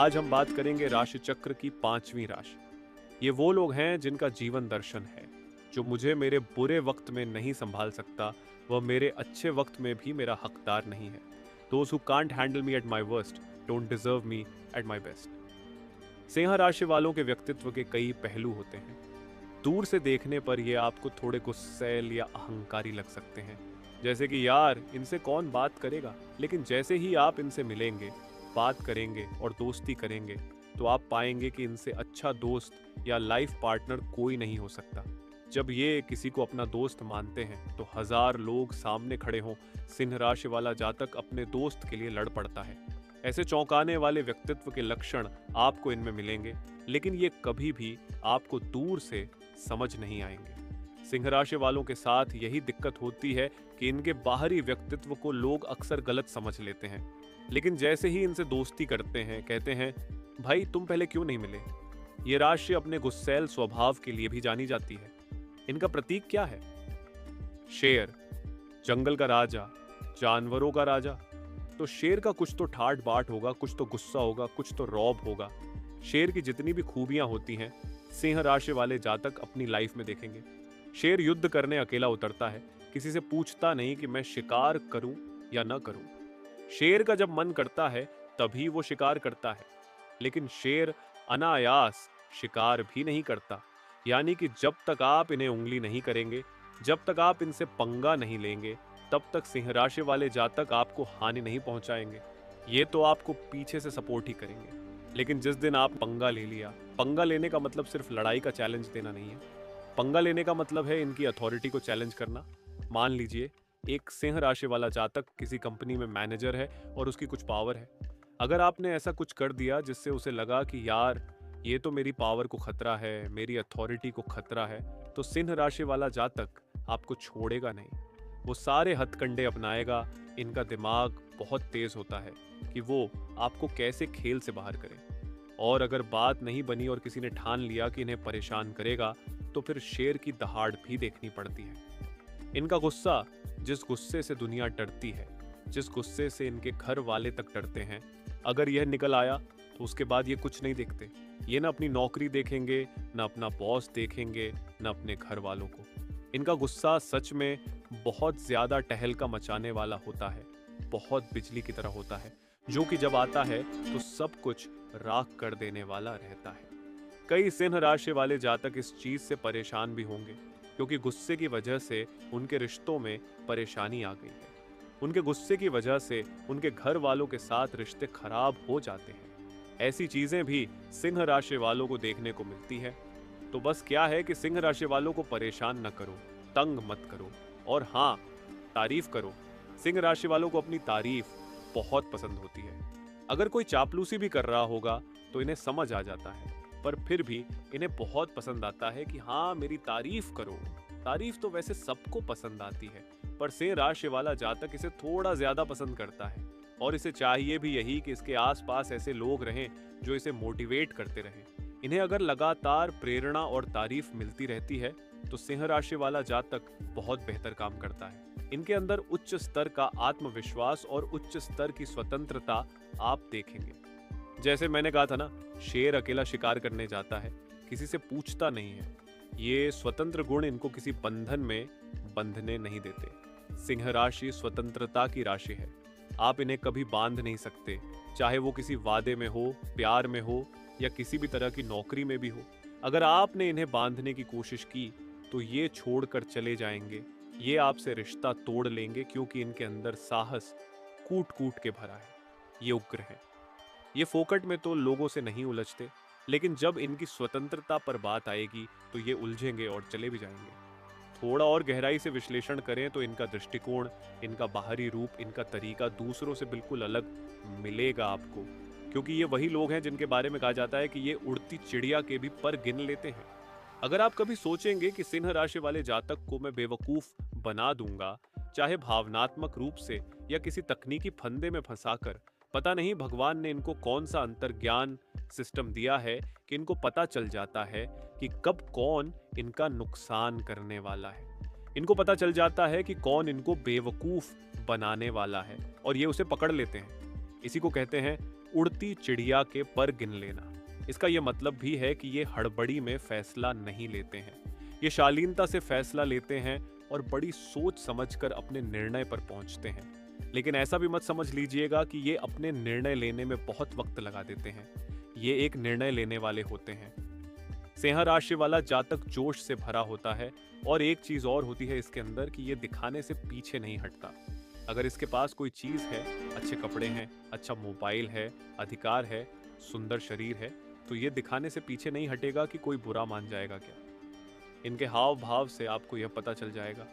आज हम बात करेंगे राशि चक्र की 5वीं राशि। ये वो लोग हैं जिनका जीवन दर्शन है, जो मुझे मेरे बुरे वक्त में नहीं संभाल सकता, वह मेरे अच्छे वक्त में भी मेरा हकदार नहीं है। Those who can't handle me at my worst don't deserve me at my best। Singh राशि वालों के व्यक्तित्व के कई पहलू होते हैं। दूर से देखने पर ये आपको थोड़े गुस्सैल या अहंकारी लग सकते हैं, जैसे कि यार इनसे कौन बात करेगा। लेकिन जैसे ही आप इनसे मिलेंगे, बात करेंगे और दोस्ती करेंगे, तो आप पाएंगे कि इनसे अच्छा दोस्त या लाइफ पार्टनर कोई नहीं हो सकता। जब ये किसी को अपना दोस्त मानते हैं तो 1000 लोग सामने खड़े हों, सिंह राशि वाला जातक अपने दोस्त के लिए लड़ पड़ता है। ऐसे चौंकाने वाले व्यक्तित्व के लक्षण आपको इनमें मिलेंगे, लेकिन ये कभी भी आपको दूर से समझ नहीं आएंगे। सिंह राशि वालों के साथ यही दिक्कत होती है कि इनके बाहरी व्यक्तित्व को लोग अक्सर गलत समझ लेते हैं, लेकिन जैसे ही इनसे दोस्ती करते हैं, कहते हैं भाई तुम पहले क्यों नहीं मिले। ये राशि अपने गुस्सैल स्वभाव के लिए भी जानी जाती है। इनका प्रतीक क्या है? शेर, जंगल का राजा, जानवरों का राजा। तो शेर का कुछ तो ठाट बाट होगा, कुछ तो गुस्सा होगा, कुछ तो रौब होगा। शेर की जितनी भी खूबियां होती हैं, सिंह राशि वाले जातक अपनी लाइफ में देखेंगे। शेर युद्ध करने अकेला उतरता है, किसी से पूछता नहीं कि मैं शिकार करूं या न करूं। शेर का जब मन करता है तभी वो शिकार करता है, लेकिन शेर अनायास शिकार भी नहीं करता। यानी कि जब तक आप इन्हें उंगली नहीं करेंगे, जब तक आप इनसे पंगा नहीं लेंगे, तब तक सिंह राशि वाले जातक आपको हानि नहीं पहुंचाएंगे। ये तो आपको पीछे से सपोर्ट ही करेंगे। लेकिन जिस दिन आप पंगा ले लिया, पंगा लेने का मतलब सिर्फ लड़ाई का चैलेंज देना नहीं है। पंगा लेने का मतलब है इनकी अथॉरिटी को चैलेंज करना। मान लीजिए एक सिंह राशि वाला जातक किसी कंपनी में मैनेजर है और उसकी कुछ पावर है। अगर आपने ऐसा कुछ कर दिया जिससे उसे लगा कि यार ये तो मेरी पावर को खतरा है, मेरी अथॉरिटी को खतरा है, तो सिंह राशि वाला जातक आपको छोड़ेगा नहीं। वो सारे हथकंडे अपनाएगा। इनका दिमाग बहुत तेज होता है कि वो आपको कैसे खेल से बाहर करे। और अगर बात नहीं बनी और किसी ने ठान लिया कि इन्हें परेशान करेगा, तो फिर शेर की दहाड़ भी देखनी पड़ती है। इनका गुस्सा, जिस गुस्से से दुनिया डरती है, जिस गुस्से से इनके घर वाले तक डरते हैं, अगर यह निकल आया तो उसके बाद ये कुछ नहीं देखते। ये ना अपनी नौकरी देखेंगे, ना अपना बॉस देखेंगे, ना अपने घर वालों को। इनका गुस्सा सच में बहुत ज्यादा टहलका मचाने वाला होता है, बहुत बिजली की तरह होता है, जो कि जब आता है तो सब कुछ राख कर देने वाला रहता है। कई सिंह राशि वाले जातक इस चीज से परेशान भी होंगे, क्योंकि गुस्से की वजह से उनके रिश्तों में परेशानी आ गई है। उनके गुस्से की वजह से उनके घर वालों के साथ रिश्ते खराब हो जाते हैं। ऐसी चीजें भी सिंह राशि वालों को देखने को मिलती है। तो बस क्या है कि सिंह राशि वालों को परेशान न करो, तंग मत करो, और हाँ, तारीफ करो। सिंह राशि वालों को अपनी तारीफ बहुत पसंद होती है। अगर कोई चापलूसी भी कर रहा होगा तो इन्हें समझ आ जाता है, पर फिर भी इन्हें बहुत पसंद आता है कि हाँ मेरी तारीफ करो। तारीफ तो वैसे सबको पसंद आती है, पर सिंह राशि वाला जातक इसे थोड़ा ज्यादा पसंद करता है, और इसे चाहिए भी यही कि इसके आसपास ऐसे लोग रहें जो इसे मोटिवेट करते रहें। इन्हें अगर लगातार प्रेरणा और तारीफ मिलती रहती है तो सिंह राशि वाला जातक बहुत बेहतर काम करता है। इनके अंदर उच्च स्तर का आत्मविश्वास और उच्च स्तर की स्वतंत्रता आप देखेंगे। जैसे मैंने कहा था ना, शेर अकेला शिकार करने जाता है, किसी से पूछता नहीं है। ये स्वतंत्र गुण इनको किसी बंधन में बंधने नहीं देते। सिंह राशि स्वतंत्रता की राशि है। आप इन्हें कभी बांध नहीं सकते, चाहे वो किसी वादे में हो, प्यार में हो, या किसी भी तरह की नौकरी में भी हो। अगर आपने इन्हें बांधने की कोशिश की तो ये छोड़कर चले जाएंगे। ये आपसे रिश्ता तोड़ लेंगे, क्योंकि इनके अंदर साहस कूट कूट के भरा है। ये उग्र है। ये फोकट में तो लोगों से नहीं उलझते, लेकिन जब इनकी स्वतंत्रता पर बात आएगी तो ये उलझेंगे और चले भी जाएंगे। थोड़ा और गहराई से विश्लेषण करें तो इनका दृष्टिकोण, इनका बाहरी रूप, इनका तरीका दूसरों से बिल्कुल अलग मिलेगा आपको, क्योंकि ये वही लोग हैं जिनके बारे में कहा जाता है कि ये उड़ती चिड़िया के भी पर गिन लेते हैं। अगर आप कभी सोचेंगे कि सिंह राशि वाले जातक को मैं बेवकूफ बना दूंगा, चाहे भावनात्मक रूप से या किसी तकनीकी फंदे में फंसाकर, पता नहीं भगवान ने इनको कौन सा अंतर्ज्ञान सिस्टम दिया है कि इनको पता चल जाता है कि कब कौन इनका नुकसान करने वाला है। इनको पता चल जाता है कि कौन इनको बेवकूफ बनाने वाला है, और ये उसे पकड़ लेते हैं। इसी को कहते हैं उड़ती चिड़िया के पर गिन लेना। इसका यह मतलब भी है कि ये हड़बड़ी में फैसला नहीं लेते हैं, ये शालीनता से फैसला लेते हैं और बड़ी सोच समझकर अपने निर्णय पर पहुंचते हैं। लेकिन ऐसा भी मत समझ लीजिएगा कि ये अपने निर्णय लेने में बहुत वक्त लगा देते हैं। ये एक निर्णय लेने वाले होते हैं। सिंह राशि वाला जातक जोश से भरा होता है और एक चीज और होती है इसके अंदर कि ये दिखाने से पीछे नहीं हटता। अगर इसके पास कोई चीज है, अच्छे कपड़े हैं, अच्छा मोबाइल है, अधिकार है, सुंदर शरीर है, तो ये दिखाने से पीछे नहीं हटेगा कि कोई बुरा मान जाएगा क्या। इनके हाव भाव से आपको यह पता चल जाएगा।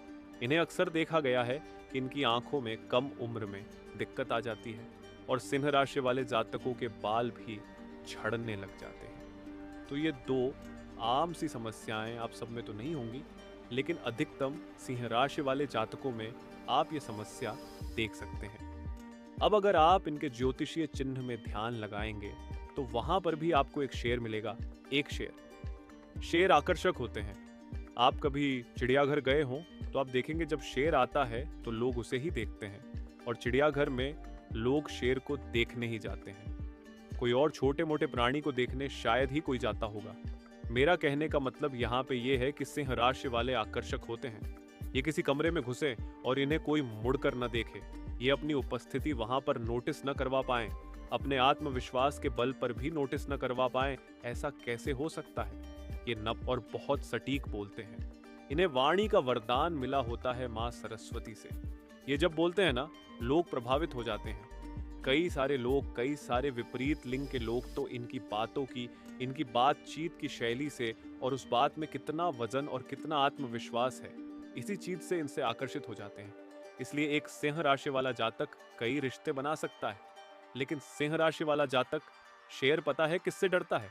इन्हें अक्सर देखा गया है कि इनकी आंखों में कम उम्र में दिक्कत आ जाती है और सिंह राशि वाले जातकों के बाल भी झड़ने लग जाते हैं। तो ये दो आम सी समस्याएं आप सब में तो नहीं होंगी, लेकिन अधिकतम सिंह राशि वाले जातकों में आप ये समस्या देख सकते हैं। अब अगर आप इनके ज्योतिषीय चिन्ह में ध्यान लगाएंगे तो वहां पर भी आपको एक शेर मिलेगा। एक शेर आकर्षक होते हैं। आप कभी चिड़ियाघर गए हों तो आप देखेंगे जब शेर आता है तो लोग उसे ही देखते हैं और चिड़ियाघर में लोग शेर को देखने ही जाते हैं। कोई और छोटे मोटे प्राणी को देखने शायद ही कोई जाता होगा। मेरा कहने का मतलब यहाँ पे ये है कि सिंह राशि वाले आकर्षक होते हैं। ये किसी कमरे में घुसे और इन्हें कोई मुड़कर न देखे, ये अपनी उपस्थिति वहां पर नोटिस न करवा पाएं, अपने आत्मविश्वास के बल पर भी नोटिस न करवा पाएं, ऐसा कैसे हो सकता है। ये नप और बहुत सटीक बोलते हैं। इन्हें वाणी का वरदान मिला होता है माँ सरस्वती से। ये जब बोलते हैं ना, लोग प्रभावित हो जाते हैं। कई सारे लोग, कई सारे विपरीत लिंग के लोग तो इनकी बातों की, इनकी बातचीत की शैली से और उस बात में कितना वजन और कितना आत्मविश्वास है, इसी चीज से इनसे आकर्षित हो जाते हैं। इसलिए एक सिंह राशि वाला जातक कई रिश्ते बना सकता है, लेकिन सिंह राशि वाला जातक शेर पता है किससे डरता है?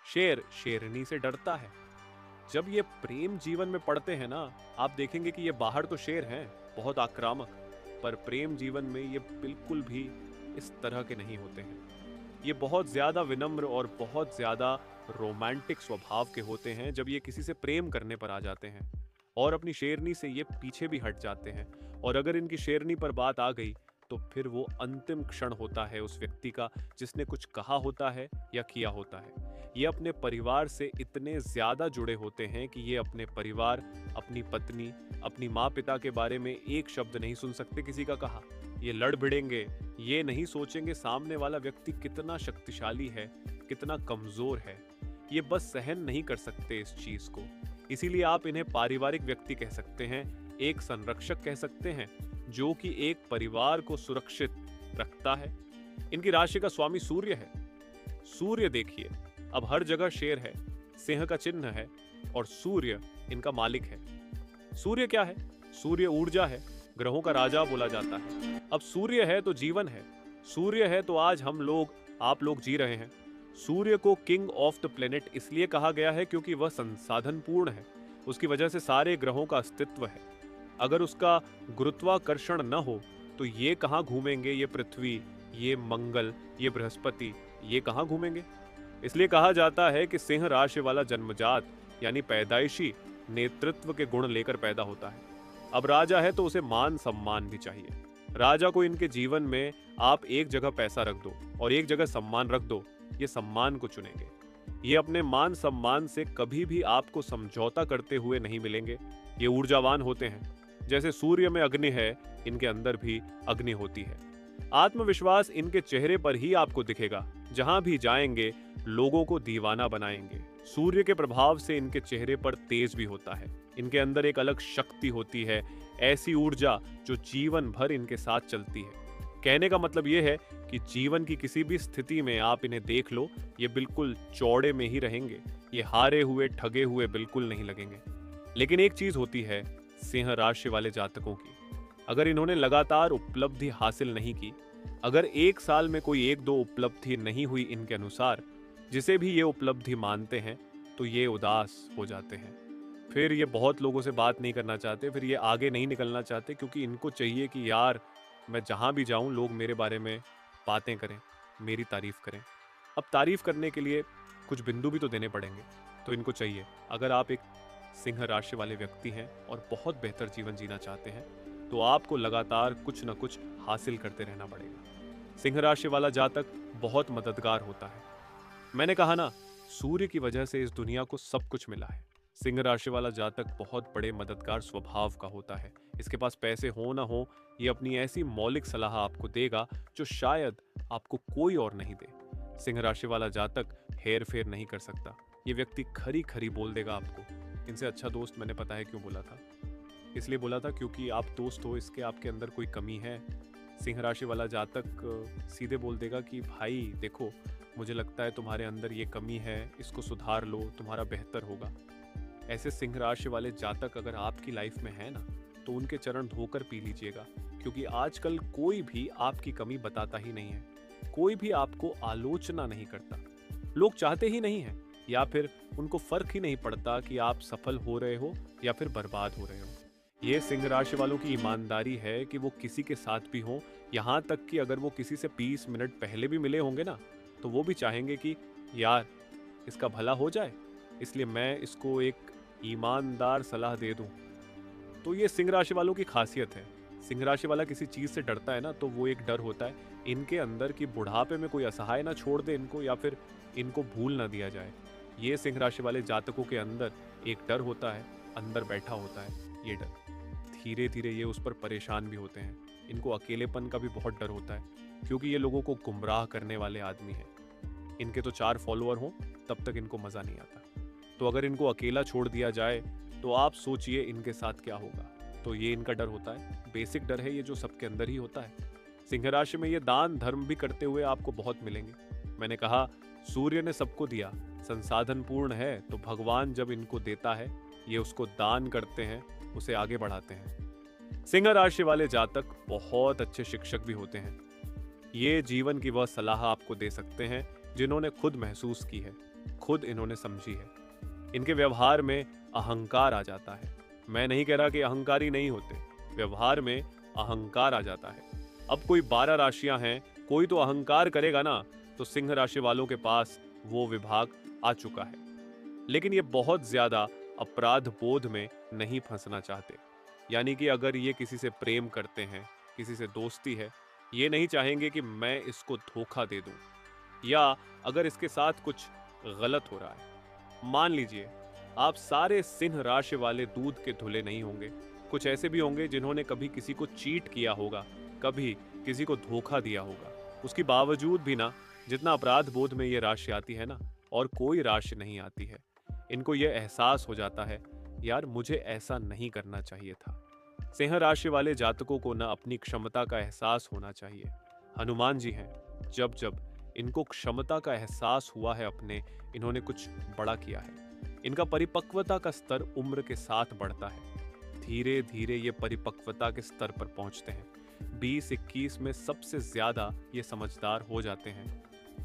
शेर शेरनी से डरता है। जब ये प्रेम जीवन में पड़ते हैं ना, आप देखेंगे कि ये बाहर तो शेर हैं, बहुत आक्रामक, पर प्रेम जीवन में ये बिल्कुल भी इस तरह के नहीं होते हैं। ये बहुत ज्यादा विनम्र और बहुत ज्यादा रोमांटिक स्वभाव के होते हैं जब ये किसी से प्रेम करने पर आ जाते हैं, और अपनी शेरनी से ये पीछे भी हट जाते हैं। और अगर इनकी शेरनी पर बात आ गई तो फिर वो अंतिम क्षण होता है उस व्यक्ति का जिसने कुछ कहा होता है या किया होता है। ये अपने परिवार से इतने ज्यादा जुड़े होते हैं कि ये अपने परिवार, अपनी पत्नी, अपनी माँ पिता के बारे में एक शब्द नहीं सुन सकते किसी का कहा। ये लड़ भिड़ेंगे, ये नहीं सोचेंगे सामने वाला व्यक्ति कितना शक्तिशाली है, कितना कमजोर है। ये बस सहन नहीं कर सकते इस चीज को। इसीलिए आप इन्हें पारिवारिक व्यक्ति कह सकते हैं, एक संरक्षक कह सकते हैं, जो कि एक परिवार को सुरक्षित रखता है। इनकी राशि का स्वामी सूर्य है। सूर्य देखिए, अब हर जगह शेर है, सिंह का चिन्ह है और सूर्य इनका मालिक है। सूर्य क्या है? सूर्य ऊर्जा है, ग्रहों का राजा बोला जाता है। अब सूर्य है तो जीवन है, सूर्य है तो आज हम लोग, आप लोग जी रहे हैं। सूर्य को किंग ऑफ द प्लेनेट इसलिए कहा गया है क्योंकि वह संसाधन पूर्ण है। उसकी वजह से सारे ग्रहों का अस्तित्व है। अगर उसका गुरुत्वाकर्षण न हो तो ये कहाँ घूमेंगे? ये पृथ्वी, ये मंगल, ये बृहस्पति, ये कहाँ घूमेंगे? इसलिए कहा जाता है कि सिंह राशि वाला जन्मजात यानी पैदाइशी नेतृत्व के गुण लेकर पैदा होता है। अब राजा है तो उसे मान सम्मान भी चाहिए। राजा को इनके जीवन में आप एक जगह पैसा रख दो और एक जगह सम्मान रख दो, ये सम्मान को चुनेंगे। ये अपने मान सम्मान से कभी भी आपको समझौता करते हुए नहीं मिलेंगे। ये ऊर्जावान होते हैं। जैसे सूर्य में अग्नि है, इनके अंदर भी अग्नि होती है। आत्मविश्वास इनके चेहरे पर ही आपको दिखेगा। जहां भी जाएंगे लोगों को दीवाना बनाएंगे। सूर्य के प्रभाव से इनके चेहरे पर तेज भी होता है। इनके अंदर एक अलग शक्ति होती है, ऐसी ऊर्जा जो जीवन भर इनके साथ चलती है। कहने का मतलब ये है कि जीवन की किसी भी स्थिति में आप इन्हें देख लो, ये बिल्कुल चौड़े में ही रहेंगे। ये हारे हुए, ठगे हुए बिल्कुल नहीं लगेंगे। लेकिन एक चीज होती है सिंह राशि वाले जातकों की, अगर इन्होंने लगातार उपलब्धि हासिल नहीं की, अगर एक साल में कोई एक दो उपलब्धि नहीं हुई इनके अनुसार, जिसे भी ये उपलब्धि मानते हैं, तो ये उदास हो जाते हैं। फिर ये बहुत लोगों से बात नहीं करना चाहते, फिर ये आगे नहीं निकलना चाहते, क्योंकि इनको चाहिए कि यार मैं जहाँ भी जाऊँ लोग मेरे बारे में बातें करें, मेरी तारीफ करें। अब तारीफ करने के लिए कुछ बिंदु भी तो देने पड़ेंगे, तो इनको चाहिए। अगर आप एक सिंह राशि वाले व्यक्ति हैं और बहुत बेहतर जीवन जीना चाहते हैं, तो आपको लगातार कुछ न कुछ हासिल करते रहना पड़ेगा। सिंह राशि वाला जातक बहुत मददगार होता है। मैंने कहा ना, सूर्य की वजह से इस दुनिया को सब कुछ मिला है। सिंह राशि वाला जातक बहुत बड़े मददगार स्वभाव का होता है। इसके पास पैसे हो ना हो, ये अपनी ऐसी मौलिक सलाह आपको देगा जो शायद आपको कोई और नहीं दे। सिंह राशि वाला जातक हेर फेर नहीं कर सकता। ये व्यक्ति खरी खरी बोल देगा आपको। इनसे अच्छा दोस्त मैंने पता है क्यों बोला था। इसलिए बोला था क्योंकि आप दोस्त हो, इसके आपके अंदर कोई कमी है। सिंह राशि वाला जातक सीधे बोल देगा कि भाई देखो, मुझे लगता है तुम्हारे अंदर ये कमी है, इसको सुधार लो, तुम्हारा बेहतर होगा। ऐसे सिंह राशि वाले जातक अगर आपकी लाइफ में है ना, तो उनके चरण धोकर पी लीजिएगा, क्योंकि आजकल कोई भी आपकी कमी बताता ही नहीं है। कोई भी आपको आलोचना नहीं करता। लोग चाहते ही नहीं हैं, या फिर उनको फर्क ही नहीं पड़ता कि आप सफल हो रहे हो या फिर बर्बाद हो रहे हो। ये सिंह राशि वालों की ईमानदारी है कि वो किसी के साथ भी हों, यहाँ तक कि अगर वो किसी से 20 मिनट पहले भी मिले होंगे ना, तो वो भी चाहेंगे कि यार इसका भला हो जाए, इसलिए मैं इसको एक ईमानदार सलाह दे दूं। तो ये सिंह राशि वालों की खासियत है। सिंह राशि वाला किसी चीज से डरता है ना, तो वो एक डर होता है इनके अंदर कि बुढ़ापे में कोई असहाय ना छोड़ दे इनको, या फिर इनको भूल ना दिया जाए। ये सिंह राशि वाले जातकों के अंदर एक डर होता है, अंदर बैठा होता है ये डर। धीरे धीरे ये उस पर परेशान भी होते हैं। इनको अकेलेपन का भी बहुत डर होता है, क्योंकि ये लोगों को गुमराह करने वाले आदमी हैं। इनके तो 4 फॉलोअर हों तब तक इनको मजा नहीं आता। तो अगर इनको अकेला छोड़ दिया जाए तो आप सोचिए इनके साथ क्या होगा। तो ये इनका डर होता है, बेसिक डर है ये, जो सबके अंदर ही होता है। सिंह राशि में ये दान धर्म भी करते हुए आपको बहुत मिलेंगे। मैंने कहा सूर्य ने सबको दिया, संसाधन पूर्ण है, तो भगवान जब इनको देता है ये उसको दान करते हैं, उसे आगे बढ़ाते हैं। सिंह राशि वाले जातक बहुत अच्छे शिक्षक भी होते हैं। ये जीवन की वह सलाह आपको दे सकते हैं जिन्होंने खुद महसूस की है, खुद इन्होंने समझी है। इनके व्यवहार में अहंकार आ जाता है। मैं नहीं कह रहा कि अहंकारी नहीं होते, व्यवहार में अहंकार आ जाता है। अब कोई 12 राशियां हैं, कोई तो अहंकार करेगा ना, तो सिंह राशि वालों के पास वो विभाग आ चुका है। लेकिन ये बहुत ज्यादा अपराध बोध में नहीं फंसना चाहते। यानी कि अगर ये किसी से प्रेम करते हैं, किसी से दोस्ती है, ये नहीं चाहेंगे कि मैं इसको धोखा दे दूं, या अगर इसके साथ कुछ गलत हो रहा है। मान लीजिए आप सारे सिंह राशि वाले दूध के धुले नहीं होंगे। कुछ ऐसे भी होंगे जिन्होंने कभी किसी को चीट किया होगा, कभी किसी को धोखा दिया होगा। उसके बावजूद भी ना, जितना अपराध बोध में ये राशि आती है ना, और कोई राशि नहीं आती है। इनको ये एहसास हो जाता है, यार मुझे ऐसा नहीं करना चाहिए था। सिंह राशि वाले जातकों को ना अपनी क्षमता का एहसास होना चाहिए। हनुमान जी हैं, जब जब इनको क्षमता का एहसास हुआ है अपने, इन्होंने कुछ बड़ा किया है। इनका परिपक्वता का स्तर उम्र के साथ बढ़ता है। धीरे धीरे ये परिपक्वता के स्तर पर पहुंचते हैं। 20-21 में सबसे ज्यादा ये समझदार हो जाते हैं।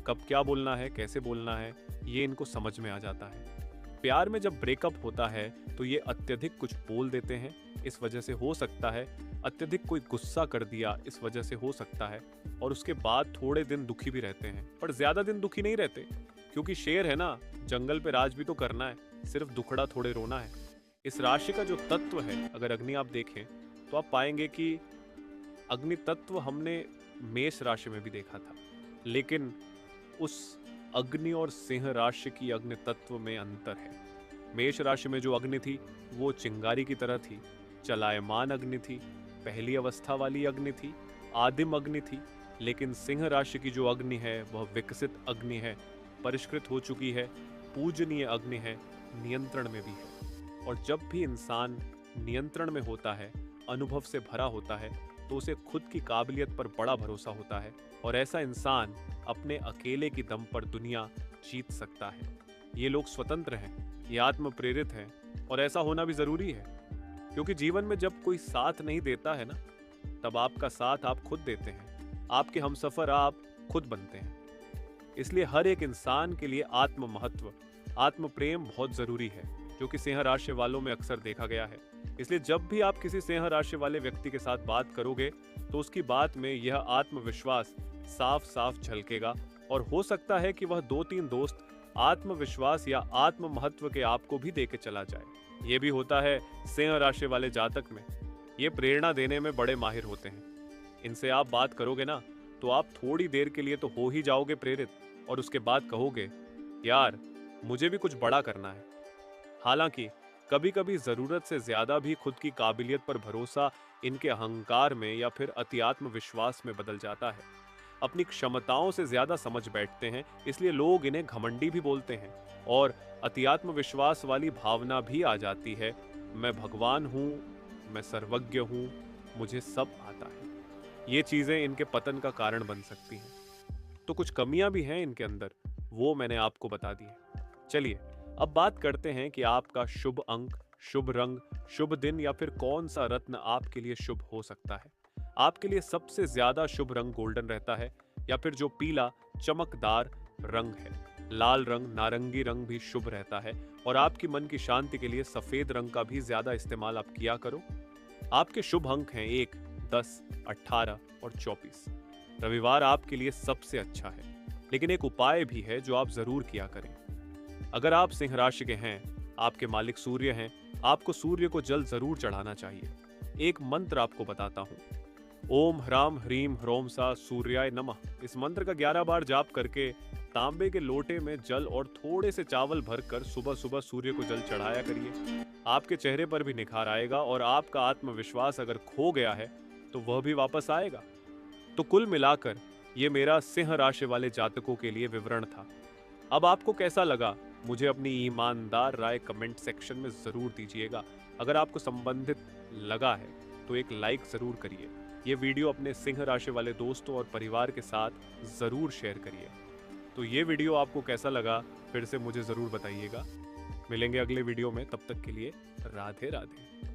कब क्या बोलना है, कैसे बोलना है, ये इनको समझ में आ जाता है। प्यार में जब ब्रेकअप होता है तो ये अत्यधिक कुछ बोल देते हैं, इस वजह से हो सकता है अत्यधिक कोई गुस्सा कर दिया, इस वजह से हो सकता है, और उसके बाद थोड़े दिन दुखी भी रहते हैं, पर ज्यादा दिन दुखी नहीं रहते, क्योंकि शेर है ना, जंगल पे राज भी तो करना है, सिर्फ दुखड़ा थोड़े रोना है। इस राशि का जो तत्व है, अगर अग्नि आप देखें तो आप पाएंगे कि अग्नि तत्व हमने मेष राशि में भी देखा था, लेकिन उस अग्नि और सिंह राशि की अग्नि तत्व में अंतर है। मेष राशि में जो अग्नि थी वो चिंगारी की तरह थी, चलायमान अग्नि थी, पहली अवस्था वाली अग्नि थी, आदिम अग्नि थी। लेकिन सिंह राशि की जो अग्नि है वह विकसित अग्नि है, परिष्कृत हो चुकी है, पूजनीय अग्नि है, नियंत्रण में भी है। और जब भी इंसान नियंत्रण में होता है, अनुभव से भरा होता है, तो उसे खुद की काबिलियत पर बड़ा भरोसा होता है, और ऐसा इंसान अपने अकेले की दम पर दुनिया जीत सकता है। ये लोग स्वतंत्र हैं, ये आत्म प्रेरित हैं, और ऐसा होना भी जरूरी है, क्योंकि जीवन में जब कोई साथ नहीं देता है ना, तब आपका साथ आप खुद देते हैं, आपके हमसफर आप खुद बनते हैं। इसलिए हर एक इंसान के लिए आत्म महत्व, आत्म प्रेम बहुत जरूरी है, जो कि सिंह राशि वालों में अक्सर देखा गया है। इसलिए जब भी आप किसी सिंह राशि वाले व्यक्ति के साथ बात करोगे तो उसकी बात में यह आत्मविश्वास साफ साफ झलकेगा, और हो सकता है कि वह 2-3 दोस्त आत्मविश्वास या आत्म महत्व के आपको भी देके चला जाए। ये भी होता है सिंह राशि वाले जातक में। ये प्रेरणा देने में बड़े माहिर होते हैं। इनसे आप बात करोगे ना, तो आप थोड़ी देर के लिए तो हो ही जाओगे प्रेरित, और उसके बाद कहोगे, यार मुझे भी कुछ बड़ा करना है। हालांकि कभी कभी जरूरत से ज्यादा भी खुद की काबिलियत पर भरोसा इनके अहंकार में या फिर अतिआत्म विश्वास में बदल जाता है। अपनी क्षमताओं से ज्यादा समझ बैठते हैं, इसलिए लोग इन्हें घमंडी भी बोलते हैं। और अतिआत्म विश्वास वाली भावना भी आ जाती है, मैं भगवान हूँ, मैं सर्वज्ञ हूँ, मुझे सब आता है। ये चीजें इनके पतन का कारण बन सकती हैं। तो कुछ कमियां भी हैं इनके अंदर, वो मैंने आपको बता दी है। चलिए अब बात करते हैं कि आपका शुभ अंक, शुभ रंग, शुभ दिन या फिर कौन सा रत्न आपके लिए शुभ हो सकता है। आपके लिए सबसे ज्यादा शुभ रंग गोल्डन रहता है, या फिर जो पीला चमकदार रंग है। लाल रंग, नारंगी रंग भी शुभ रहता है। और आपकी मन की शांति के लिए सफेद रंग का भी ज्यादा इस्तेमाल आप किया करो। आपके शुभ अंक हैं 1, 10, 18 और 24। रविवार आपके लिए सबसे अच्छा है, लेकिन एक उपाय भी है जो आप जरूर किया करें। अगर आप सिंह राशि के हैं, आपके मालिक सूर्य हैं, आपको सूर्य को जल जरूर चढ़ाना चाहिए। एक मंत्र आपको बताता हूं, ओम ह्राम ह्रीम ह्रोम सा सूर्याय नमः। इस मंत्र का 11 बार जाप करके तांबे के लोटे में जल और थोड़े से चावल भरकर सुबह सुबह सूर्य को जल चढ़ाया करिए। आपके चेहरे पर भी निखार आएगा और आपका आत्मविश्वास अगर खो गया है तो वह भी वापस आएगा। तो कुल मिलाकर ये मेरा सिंह राशि वाले जातकों के लिए विवरण था। अब आपको कैसा लगा, मुझे अपनी ईमानदार राय कमेंट सेक्शन में जरूर दीजिएगा। अगर आपको संबंधित लगा है तो एक लाइक जरूर करिए। ये वीडियो अपने सिंह राशि वाले दोस्तों और परिवार के साथ जरूर शेयर करिए। तो ये वीडियो आपको कैसा लगा फिर से मुझे जरूर बताइएगा। मिलेंगे अगले वीडियो में, तब तक के लिए राधे राधे।